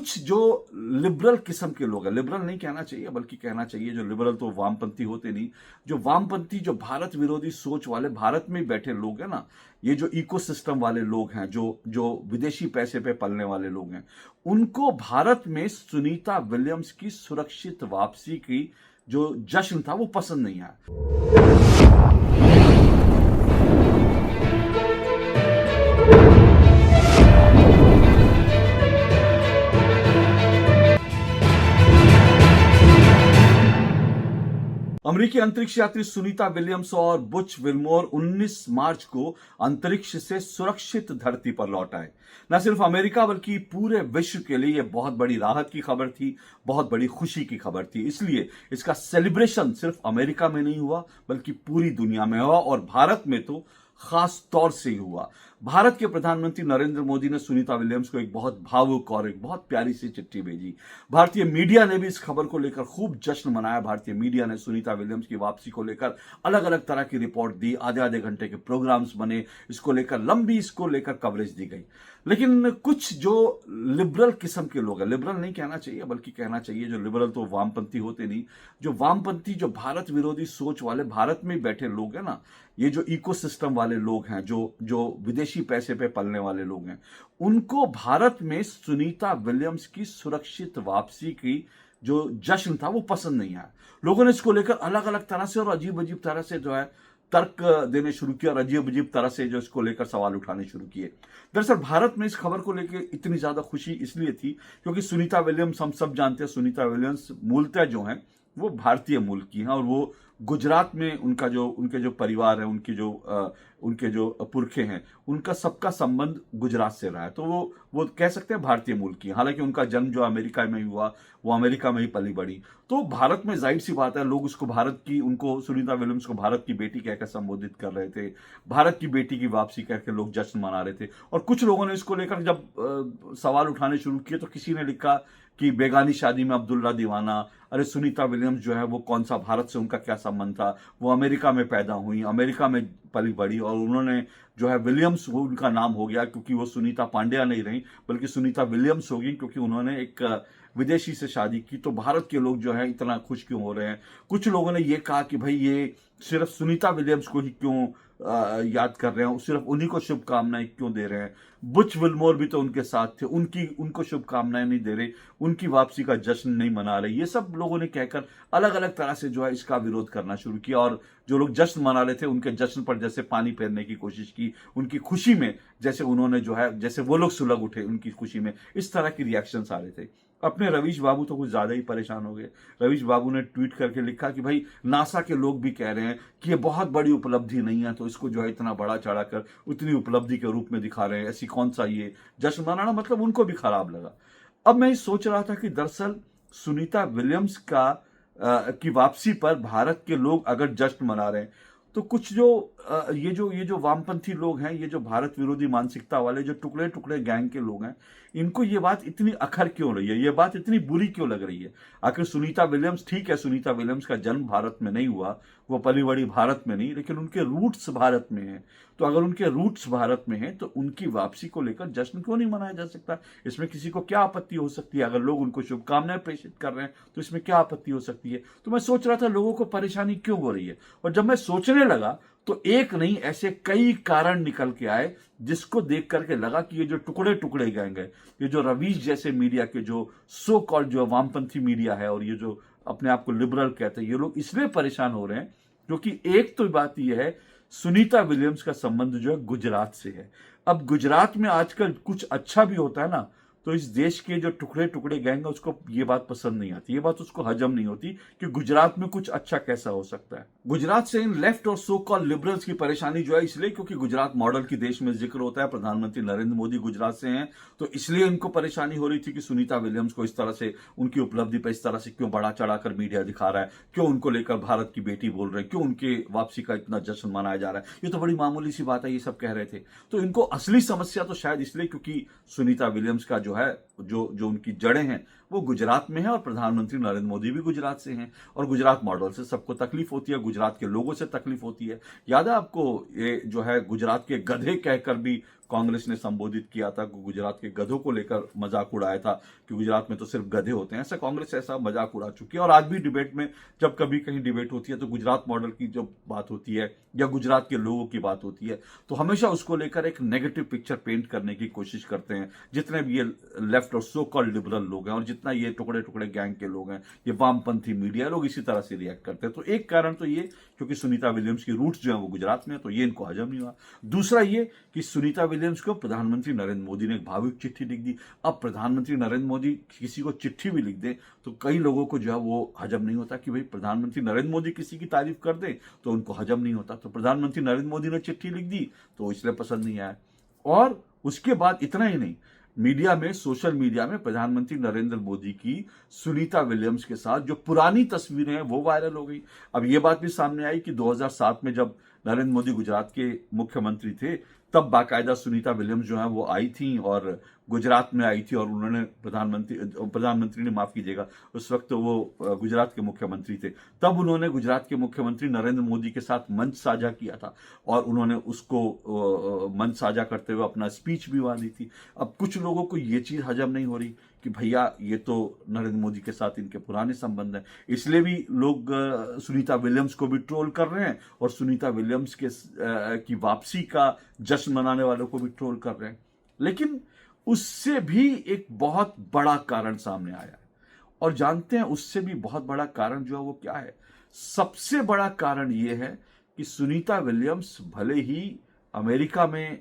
कुछ जो लिबरल किस्म के लोग हैं, लिबरल नहीं कहना चाहिए बल्कि कहना चाहिए जो लिबरल तो वामपंथी होते नहीं, जो वामपंथी जो भारत विरोधी सोच वाले भारत में ही बैठे लोग हैं ना, ये जो इकोसिस्टम वाले लोग हैं, जो जो विदेशी पैसे पे पलने वाले लोग हैं, उनको भारत में सुनीता विलियम्स की सुरक्षित वापसी की जो जश्न था वो पसंद नहीं आया। अमेरिकी अंतरिक्ष यात्री सुनीता विलियम्स और बुच विल्मोर 19 मार्च को अंतरिक्ष से सुरक्षित धरती पर लौट आए। न सिर्फ अमेरिका बल्कि पूरे विश्व के लिए यह बहुत बड़ी राहत की खबर थी, बहुत बड़ी खुशी की खबर थी। इसलिए इसका सेलिब्रेशन सिर्फ अमेरिका में नहीं हुआ बल्कि पूरी दुनिया में हुआ और भारत में तो खास तौर से ही हुआ। भारत के प्रधानमंत्री नरेंद्र मोदी ने सुनीता विलियम्स को एक बहुत भावुक और एक बहुत प्यारी सी चिट्ठी भेजी। भारतीय मीडिया ने भी इस खबर को लेकर खूब जश्न मनाया। भारतीय मीडिया ने सुनीता विलियम्स की वापसी को लेकर अलग अलग तरह की रिपोर्ट दी, आधे आधे घंटे के प्रोग्राम्स बने, इसको लेकर लंबी इसको लेकर कवरेज दी गई। लेकिन कुछ जो लिबरल किस्म के लोग हैं, लिबरल नहीं कहना चाहिए बल्कि कहना चाहिए जो लिबरल तो वामपंथी होते नहीं, जो वामपंथी जो भारत विरोधी सोच वाले भारत में ही बैठे लोग हैं ना, ये जो इकोसिस्टम वाले लोग हैं, जो जो विदेशी पैसे पे पलने वाले लोग हैं, उनको भारत में सुनीता विलियम्स की सुरक्षित वापसी की जो जश्न था वो पसंद नहीं आया। लोगों ने इसको लेकर अलग अलग तरह से और अजीब अजीब तरह से जो है तर्क देने शुरू किया और अजीब अजीब तरह से जो इसको लेकर सवाल उठाने शुरू किए। दरअसल भारत में इस खबर को लेकर इतनी ज्यादा खुशी इसलिए थी क्योंकि सुनीता विलियम्स, हम सब जानते हैं, सुनीता विलियम्स मूलतः जो हैं वो भारतीय मूल की हैं और वो गुजरात में उनके जो परिवार है, उनके जो पुरखे हैं, उनका सबका संबंध गुजरात से रहा है। तो वो कह सकते हैं भारतीय मूल की। हालांकि उनका जन्म जो अमेरिका में ही हुआ, वो अमेरिका में ही पली बड़ी। तो भारत में जाहिर सी बात है लोग उनको सुनीता विलियम्स को भारत की बेटी कहकर संबोधित कर रहे थे। भारत की बेटी की वापसी कहकर लोग जश्न मना रहे थे। और कुछ लोगों ने इसको लेकर जब सवाल उठाने शुरू किए तो किसी ने लिखा कि बेगानी शादी में अब्दुल्ला दीवाना, अरे सुनीता विलियम्स जो है वो कौन सा, भारत से उनका क्या संबंध था, वो अमेरिका में पैदा हुई, अमेरिका में पली बड़ी और उन्होंने जो है विलियम्स वो उनका नाम हो गया क्योंकि वो सुनीता पांड्या नहीं रही बल्कि सुनीता विलियम्स होगी क्योंकि उन्होंने एक विदेशी से शादी की। तो भारत के लोग जो है इतना खुश क्यों हो रहे हैं। कुछ लोगों ने ये कहा कि भाई ये सिर्फ सुनीता विलियम्स को ही क्यों याद कर रहे हैं, सिर्फ उन्हीं को शुभकामनाएं क्यों दे रहे हैं। बुच विल्मोर भी तो उनके साथ थे, उनको शुभकामनाएं नहीं दे रहे, उनकी वापसी का जश्न नहीं मना रहे। ये सब लोगों ने कहकर अलग अलग तरह से जो है इसका विरोध करना शुरू किया और जो लोग जश्न मना रहे थे उनके जश्न पर जैसे पानी फेरने की कोशिश की, उनकी खुशी में जैसे उन्होंने जो है जैसे वो लोग सुलग उठे उनकी खुशी में, इस तरह की रिएक्शंस आ रहे थे। अपने रवीश बाबू तो कुछ ज्यादा ही परेशान हो गए। रवीश बाबू ने ट्वीट करके लिखा कि भाई नासा के लोग भी कह रहे हैं कि ये बहुत बड़ी उपलब्धि नहीं है, तो इसको जो है इतना बड़ा चढ़ाकर उतनी उपलब्धि के रूप में दिखा रहे हैं, ऐसी कौन सा ये जश्न मनाना, मतलब उनको भी खराब लगा। अब मैं सोच रहा था कि दरअसल सुनीता विलियम्स की वापसी पर भारत के लोग अगर जश्न मना रहे हैं तो कुछ ये जो वामपंथी लोग हैं, ये जो भारत विरोधी मानसिकता वाले जो टुकड़े टुकड़े गैंग के लोग हैं, इनको ये बात इतनी अखर क्यों रही है, ये बात इतनी बुरी क्यों लग रही है। आखिर सुनीता विलियम्स, ठीक है सुनीता विलियम्स का जन्म भारत में नहीं हुआ, वो पली बड़ी भारत में नहीं, लेकिन उनके रूट्स भारत में हैं। तो अगर उनके रूट्स भारत में हैं तो उनकी वापसी को लेकर जश्न क्यों नहीं मनाया जा सकता। इसमें किसी को क्या आपत्ति हो सकती है। अगर लोग उनको शुभकामनाएं प्रेषित कर रहे हैं तो इसमें क्या आपत्ति हो सकती है। तो मैं सोच रहा था लोगों को परेशानी क्यों हो रही है, और जब मैं सोचने लगा तो एक नहीं ऐसे कई कारण निकल के आए जिसको देख करके लगा कि ये जो टुकड़े टुकड़े गैंग है, ये जो रवीश जैसे मीडिया के जो सो कॉल्ड जो वामपंथी मीडिया है और ये जो अपने आप को लिबरल कहते हैं, ये लोग इसलिए परेशान हो रहे हैं क्योंकि एक तो बात यह है सुनीता विलियम्स का संबंध जो है गुजरात से है। अब गुजरात में आजकल कुछ अच्छा भी होता है ना, तो इस देश के जो टुकड़े टुकड़े गैंग है उसको ये बात पसंद नहीं आती, ये बात उसको हजम नहीं होती कि गुजरात में कुछ अच्छा कैसा हो सकता है। गुजरात से इन लेफ्ट और सो कॉल्ड लिबरल्स की परेशानी जो है इसलिए क्योंकि गुजरात मॉडल की देश में जिक्र होता है, प्रधानमंत्री नरेंद्र मोदी गुजरात से हैं, तो इसलिए इनको परेशानी हो रही थी कि सुनीता विलियम्स को इस तरह से उनकी उपलब्धि पर इस तरह से क्यों बढ़ा चढ़ाकर मीडिया दिखा रहा है, क्यों उनको लेकर भारत की बेटी बोल रहे हैं, क्यों उनके वापसी का इतना जश्न मनाया जा रहा है, ये तो बड़ी मामूली सी बात है, ये सब कह रहे थे। तो इनको असली समस्या तो शायद इसलिए क्योंकि सुनीता विलियम्स का जो है जो उनकी जड़ें हैं वो गुजरात में है और प्रधानमंत्री नरेंद्र मोदी भी गुजरात से हैं और गुजरात मॉडल से सबको तकलीफ होती है, गुजरात के लोगों से तकलीफ होती है। याद है आपको ये जो है गुजरात के गधे कहकर भी कांग्रेस ने संबोधित किया था, गुजरात के गधों को लेकर मजाक उड़ाया था कि गुजरात में तो सिर्फ गधे होते हैं। ऐसा कांग्रेस ऐसा मजाक उड़ा चुकी है। और आज भी डिबेट में जब कभी कहीं डिबेट होती है तो गुजरात मॉडल की जब बात होती है या गुजरात के लोगों की बात होती है तो हमेशा उसको लेकर एक नेगेटिव पिक्चर पेंट करने की कोशिश करते हैं। जितने भी ये लेफ्ट और सो कॉल्ड लिबरल लोग हैं और जितना ये टुकड़े टुकड़े गैंग के लोग हैं, ये वामपंथी मीडिया लोग इसी तरह से रिएक्ट करते हैं। तो एक कारण तो ये क्योंकि सुनीता विलियम्स की रूट्स जो है वो गुजरात में है, तो ये इनको हजम नहीं हुआ। दूसरा ये कि सुनीता विलियम्स को प्रधानमंत्री नरेंद्र मोदी ने एक भावुक चिट्ठी लिख दी। अब प्रधानमंत्री नरेंद्र मोदी किसी को चिट्ठी भी लिख दे तो कई लोगों को जो है वो हजम नहीं होता कि भाई प्रधानमंत्री नरेंद्र मोदी किसी की तारीफ कर दे तो उनको हजम नहीं होता। तो प्रधानमंत्री नरेंद्र मोदी ने चिट्ठी लिख दी तो इसलिए पसंद नहीं आया। और उसके बाद इतना ही नहीं, मीडिया में, सोशल मीडिया में प्रधानमंत्री नरेंद्र मोदी की सुनीता विलियम्स के साथ जो पुरानी तस्वीरें हैं वो वायरल हो गई। अब ये बात भी सामने आई कि 2007 में जब नरेंद्र मोदी गुजरात के मुख्यमंत्री थे तब बाकायदा सुनीता विलियम्स जो है वो आई थी और गुजरात में आई थी और उन्होंने प्रधानमंत्री ने, माफ कीजिएगा, उस वक्त तो वो गुजरात के मुख्यमंत्री थे, तब उन्होंने गुजरात के मुख्यमंत्री नरेंद्र मोदी के साथ मंच साझा किया था और उन्होंने उसको मंच साझा करते हुए अपना स्पीच भी वहां दी थी। अब कुछ लोगों को ये चीज हजम नहीं हो रही कि भैया ये तो नरेंद्र मोदी के साथ इनके पुराने संबंध हैं, इसलिए भी लोग सुनीता विलियम्स को भी ट्रोल कर रहे हैं और सुनीता विलियम्स की वापसी का जश्न मनाने वालों को भी ट्रोल कर रहे हैं। लेकिन उससे भी एक बहुत बड़ा कारण सामने आया है और जानते हैं उससे भी बहुत बड़ा कारण जो है वो क्या है। सबसे बड़ा कारण यह है कि सुनीता विलियम्स भले ही अमेरिका में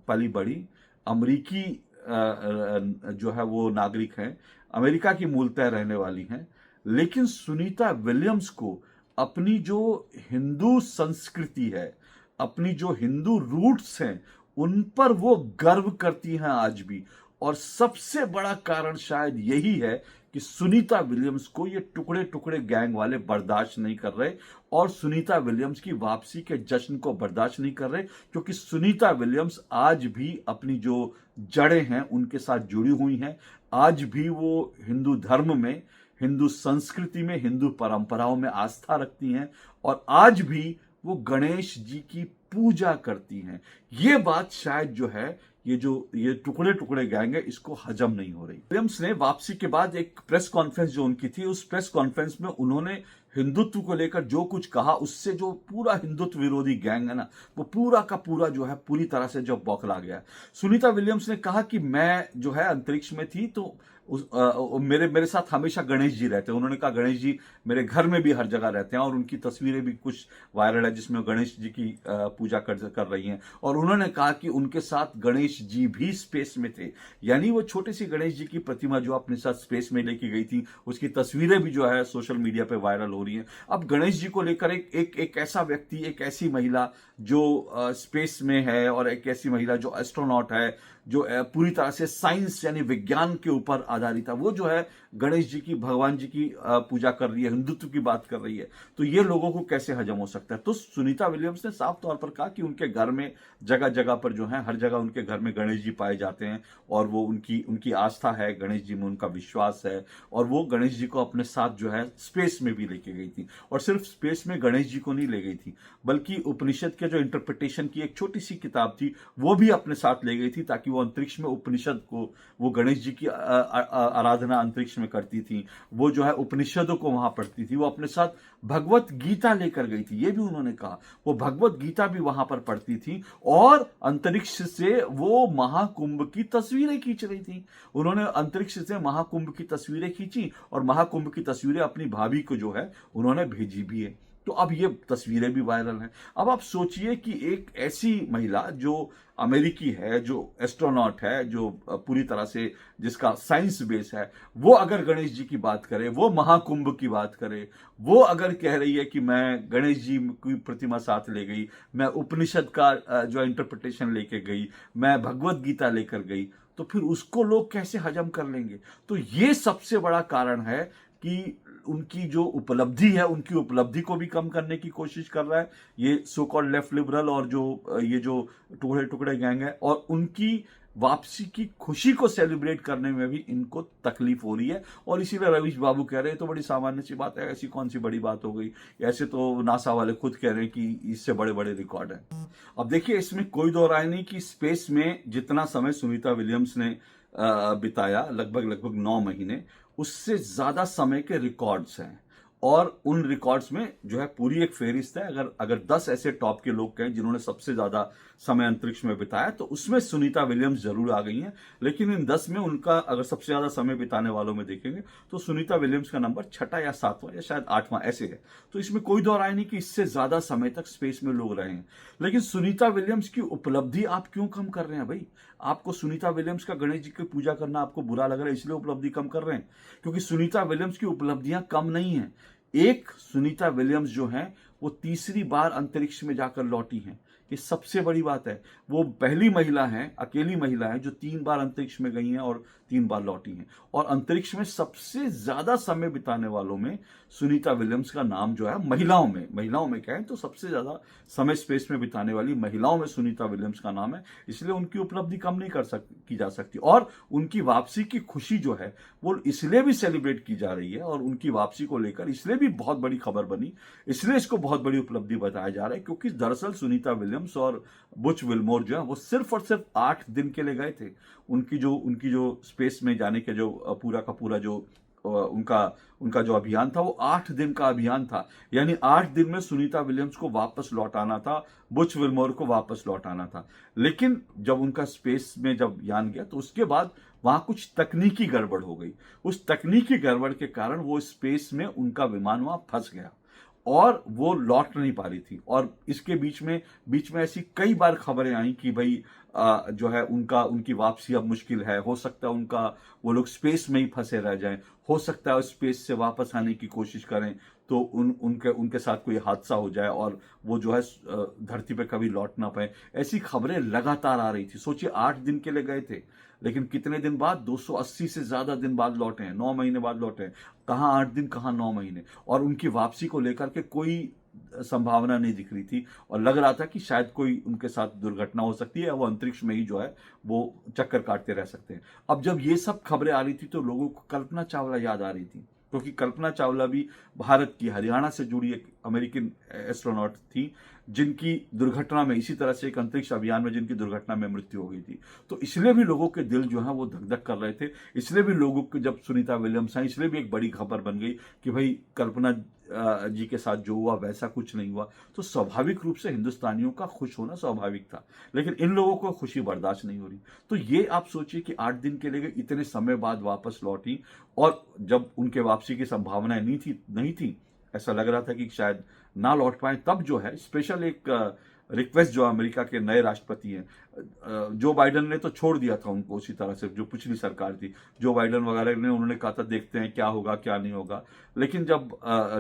पली बड़ी, अमेरिकी जो है वो नागरिक हैं, अमेरिका की मूलतः रहने वाली हैं, लेकिन सुनीता विलियम्स को अपनी जो हिंदू संस्कृति है, अपनी जो हिंदू रूट्स हैं, उन पर वो गर्व करती हैं आज भी। और सबसे बड़ा कारण शायद यही है कि सुनीता विलियम्स को ये टुकड़े टुकड़े गैंग वाले बर्दाश्त नहीं कर रहे और सुनीता विलियम्स की वापसी के जश्न को बर्दाश्त नहीं कर रहे, क्योंकि सुनीता विलियम्स आज भी अपनी जो जड़ें हैं उनके साथ जुड़ी हुई हैं। आज भी वो हिंदू धर्म में, हिंदू संस्कृति में, हिंदू परंपराओं में आस्था रखती हैं और आज भी वो गणेश जी की पूजा करती हैं। ये बात शायद जो है ये टुकड़े टुकड़े गैंग है, इसको हजम नहीं हो रही। विलियम्स ने वापसी के बाद एक प्रेस कॉन्फ्रेंस जो उनकी थी, उस प्रेस कॉन्फ्रेंस में उन्होंने हिंदुत्व को लेकर जो कुछ कहा, उससे जो पूरा हिंदुत्व विरोधी गैंग है ना, वो पूरा का पूरा जो है पूरी तरह से जो बौखला गया। सुनीता विलियम्स ने कहा कि मैं जो है अंतरिक्ष में थी तो मेरे साथ हमेशा गणेश जी रहते हैं। उन्होंने कहा गणेश जी मेरे घर में भी हर जगह रहते हैं और उनकी तस्वीरें भी कुछ वायरल है जिसमें गणेश जी की पूजा कर रही हैं। और उन्होंने कहा कि उनके साथ गणेश जी भी स्पेस में थे, यानी वो छोटी सी गणेश जी की प्रतिमा जो अपने साथ स्पेस में लेके गई थी, उसकी तस्वीरें भी जो है सोशल मीडिया पे वायरल हो रही हैं। अब गणेश जी को लेकर एक ऐसा व्यक्ति, एक ऐसी महिला जो स्पेस में है और एक ऐसी महिला जो एस्ट्रोनॉट है, जो पूरी तरह से साइंस यानी विज्ञान के ऊपर आधारित है, वो जो है गणेश जी की, भगवान जी की पूजा कर रही है, हिंदुत्व की बात कर रही है, तो ये लोगों को कैसे हजम हो सकता है। तो सुनीता विलियम्स ने साफ तौर पर कहा कि उनके घर में जगह जगह पर जो है, हर जगह उनके घर में गणेश जी पाए जाते हैं और वो उनकी आस्था है, गणेश जी में उनका विश्वास है और वो गणेश जी को अपने साथ जो है स्पेस में भी लेके गई थी। और सिर्फ स्पेस में गणेश जी को नहीं ले गई थी, बल्कि उपनिषद के जो इंटरप्रिटेशन की एक छोटी सी किताब थी वो भी अपने साथ ले गई थी, ताकि वो अंतरिक्ष में उपनिषद को, वो गणेश जी की आराधना अंतरिक्ष में करती थी, वो जो है उपनिषदों को वहां पढ़ती थी। वो अपने साथ भगवत गीता लेकर गई थी, ये भी उन्होंने कहा, वो भगवत गीता भी वहां पर पढ़ती थी और अंतरिक्ष से वो महाकुंभ की तस्वीरें खींच रही थी। उन्होंने अंतरिक्ष से महाकुंभ की तस्वीरें खींची और महाकुंभ की तस्वीरें अपनी भाभी को जो है उन्होंने भेजी भी है। तो अब ये तस्वीरें भी वायरल हैं। अब आप सोचिए कि एक ऐसी महिला जो अमेरिकी है, जो एस्ट्रोनॉट है, जो पूरी तरह से जिसका साइंस बेस है, वो अगर गणेश जी की बात करे, वो महाकुंभ की बात करे, वो अगर कह रही है कि मैं गणेश जी की प्रतिमा साथ ले गई, मैं उपनिषद का जो इंटरप्रिटेशन लेके गई, मैं भगवत गीता लेकर गई, तो फिर उसको लोग कैसे हजम कर लेंगे। तो ये सबसे बड़ा कारण है कि उनकी जो उपलब्धि है, उनकी उपलब्धि को भी कम करने की कोशिश कर रहा है ये सो कॉल्ड लेफ्ट लिबरल और जो ये जो टुकड़े टुकड़े गैंग है, और उनकी वापसी की खुशी को सेलिब्रेट करने में भी इनको तकलीफ हो रही है। और इसीलिए रवीश बाबू कह रहे हैं तो बड़ी सामान्य सी बात है, ऐसी कौन सी बड़ी बात हो गई। ऐसे तो नासा वाले खुद कह रहे हैं कि इससे बड़े बड़े रिकॉर्ड हैं। अब देखिए, इसमें कोई दो राय नहीं कि स्पेस में जितना समय सुनीता विलियम्स ने बिताया, लगभग लगभग 9 महीने, उससे ज्यादा समय के रिकॉर्ड्स हैं। और उन रिकॉर्ड्स में जो है पूरी एक फेहरिस्त है। अगर अगर 10 ऐसे टॉप के लोग कहें जिन्होंने सबसे ज्यादा समय अंतरिक्ष में बिताया, तो उसमें सुनीता विलियम्स जरूर आ गई हैं। लेकिन इन 10 में उनका अगर सबसे ज्यादा समय बिताने वालों में देखेंगे तो सुनीता विलियम्स का नंबर 6ठा या 7वां या शायद 8वां ऐसे है। तो इसमें कोई दो राय नहीं कि इससे ज्यादा समय तक स्पेस में लोग रहे हैं। लेकिन सुनीता विलियम्स की उपलब्धि आप क्यों कम कर रहे हैं भाई? आपको सुनीता विलियम्स का गणेश जी की पूजा करना आपको बुरा लग रहा है, इसलिए उपलब्धि कम कर रहे हैं? क्योंकि सुनीता विलियम्स की उपलब्धियां कम नहीं है। एक सुनीता विलियम्स जो हैं वो तीसरी बार अंतरिक्ष में जाकर लौटी हैं। ये सबसे बड़ी बात है। वो पहली महिला हैं, अकेली महिला हैं जो 3 बार अंतरिक्ष में गई हैं और 3 बार लौटी हैं। और अंतरिक्ष में सबसे ज्यादा समय बिताने वालों में सुनीता विलियम्स का नाम जो है, महिलाओं में कहें तो सबसे ज्यादा समय स्पेस में बिताने वाली महिलाओं में सुनीता विलियम्स का नाम है। इसलिए उनकी उपलब्धि कम नहीं की जा सकती। और उनकी वापसी की खुशी जो है वो इसलिए भी सेलिब्रेट की जा रही है, और उनकी वापसी को लेकर इसलिए भी बहुत बड़ी खबर बनी, इसलिए इसको बहुत बड़ी उपलब्धि बताया जा रहा है, क्योंकि दरअसल सुनीता विलियम्स और बुच विल्मोर जो है वो सिर्फ और सिर्फ 8 दिन के लिए गए थे। उनकी जो स्पेस में जाने के जो पूरा का पूरा जो उनका जो अभियान था वो 8 दिन का अभियान था। यानी 8 दिन में सुनीता विलियम्स को वापस लौटाना था, बुच विल्मोर को वापस लौटाना था। लेकिन जब उनका स्पेस में जब यान गया तो उसके बाद वहां कुछ तकनीकी गड़बड़ हो गई। उस तकनीकी गड़बड़ के कारण वो स्पेस में उनका विमान वहां फंस गया और वो लौट नहीं पा रही थी। और इसके बीच में ऐसी कई बार खबरें आई कि भाई जो है उनकी वापसी अब मुश्किल है। हो सकता है वो लोग स्पेस में ही फंसे रह जाएं, हो सकता है स्पेस से वापस आने की कोशिश करें तो उनके साथ कोई हादसा हो जाए और वो जो है धरती पे कभी लौट ना पाए। ऐसी खबरें लगातार आ रही थी। सोचिए, 8 दिन के लिए गए थे, लेकिन कितने दिन बाद, 280 से ज्यादा दिन बाद लौटे हैं, 9 महीने बाद लौटे हैं। कहां 8 दिन, कहां 9 महीने। और उनकी वापसी को लेकर के कोई संभावना नहीं दिख रही थी और लग रहा था कि शायद कोई उनके साथ दुर्घटना हो सकती है, वो अंतरिक्ष में ही जो है वो चक्कर काटते रह सकते हैं। अब जब ये सब खबरें आ रही थी तो लोगों को कल्पना चावला याद आ रही थी, क्योंकि कल्पना चावला भी भारत की हरियाणा से जुड़ी एक अमेरिकन एस्ट्रोनॉट थी, जिनकी दुर्घटना में, इसी तरह से एक अंतरिक्ष अभियान में जिनकी दुर्घटना में मृत्यु हो गई थी। तो इसलिए भी लोगों के दिल जो है वो धक धक कर रहे थे। इसलिए भी लोगों को, जब सुनीता विलियम्स आई, इसलिए भी एक बड़ी खबर बन गई कि भाई कल्पना जी के साथ जो हुआ वैसा कुछ नहीं हुआ। तो स्वाभाविक रूप से हिंदुस्तानियों का खुश होना स्वाभाविक था, लेकिन इन लोगों को खुशी बर्दाश्त नहीं हो रही। तो ये आप सोचिए कि 8 दिन के लिए इतने समय बाद वापस लौटी, और जब उनके वापसी की संभावनाएं नहीं थी, ऐसा लग रहा था कि शायद ना लौट पाए, तब जो है स्पेशल एक रिक्वेस्ट जो अमेरिका के नए राष्ट्रपति हैं जो बाइडन ने तो छोड़ दिया था उनको, उसी तरह से जो पिछली सरकार थी, जो बाइडन वगैरह ने, उन्होंने कहा था देखते हैं क्या होगा क्या नहीं होगा। लेकिन जब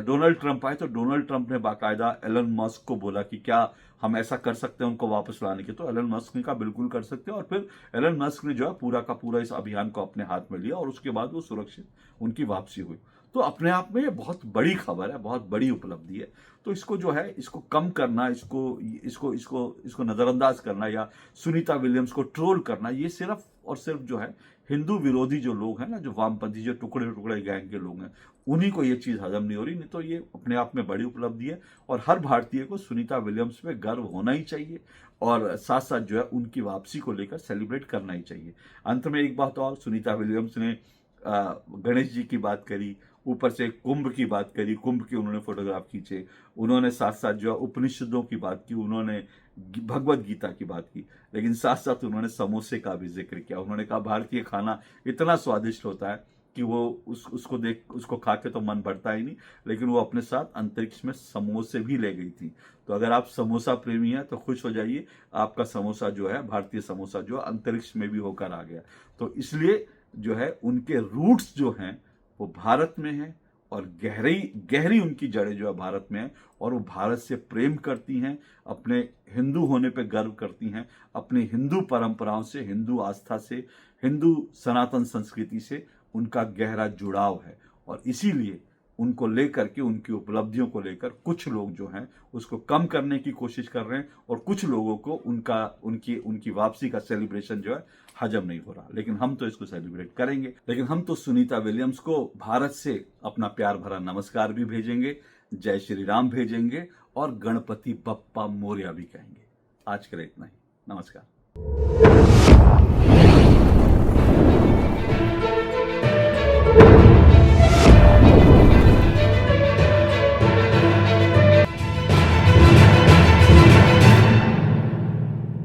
डोनाल्ड ट्रंप आए तो डोनाल्ड ट्रंप ने बाकायदा एलन मस्क को बोला कि क्या हम ऐसा कर सकते हैं उनको वापस लाने के। तो एलन मस्क ने कहा बिल्कुल कर सकते हैं, और फिर एलन मस्क ने जो है पूरा का पूरा इस अभियान को अपने हाथ में लिया और उसके बाद वो सुरक्षित उनकी वापसी हुई। तो अपने आप में ये बहुत बड़ी खबर है, बहुत बड़ी उपलब्धि है। तो इसको जो है, इसको कम करना, इसको नजरअंदाज करना या सुनीता विलियम्स को ट्रोल करना, ये सिर्फ और सिर्फ जो है हिंदू विरोधी जो लोग हैं ना, जो वामपंथी, जो टुकड़े टुकड़े गैंग के लोग हैं, उन्हीं को ये चीज हजम नहीं हो रही। नहीं तो ये अपने आप में बड़ी उपलब्धि है और हर भारतीय को सुनीता विलियम्स पे गर्व होना ही चाहिए और साथ साथ जो है उनकी वापसी को लेकर सेलिब्रेट करना ही चाहिए। अंत में एक बात और, सुनीता विलियम्स ने गणेश जी की बात करी, ऊपर से कुंभ की बात करी, कुंभ की उन्होंने फोटोग्राफ खींचे, उन्होंने साथ साथ जो है उपनिषदों की बात की, उन्होंने भगवत गीता की बात की, लेकिन साथ साथ उन्होंने समोसे का भी जिक्र किया। उन्होंने कहा भारतीय खाना इतना स्वादिष्ट होता है कि वो उसको खा के तो मन भरता ही नहीं, लेकिन वो अपने साथ अंतरिक्ष में समोसे भी ले गई थी। तो अगर आप समोसा प्रेमी हैं तो खुश हो जाइए, आपका समोसा जो है, भारतीय समोसा जो है, अंतरिक्ष में भी होकर आ गया। तो इसलिए जो है उनके रूट्स जो हैं वो भारत में है और गहरी उनकी जड़ें जो है भारत में है, और वो भारत से प्रेम करती हैं, अपने हिंदू होने पे गर्व करती हैं, अपनी हिंदू परंपराओं से, हिंदू आस्था से, हिंदू सनातन संस्कृति से उनका गहरा जुड़ाव है। और इसीलिए उनको लेकर के, उनकी उपलब्धियों को लेकर कुछ लोग जो हैं उसको कम करने की कोशिश कर रहे हैं, और कुछ लोगों को उनकी उनकी वापसी का सेलिब्रेशन जो है हजम नहीं हो रहा। लेकिन हम तो इसको सेलिब्रेट करेंगे। लेकिन हम तो सुनीता विलियम्स को भारत से अपना प्यार भरा नमस्कार भी भेजेंगे, जय श्री राम भेजेंगे और गणपति बप्पा मोरया भी कहेंगे। आज के लिए इतना ही। नमस्कार।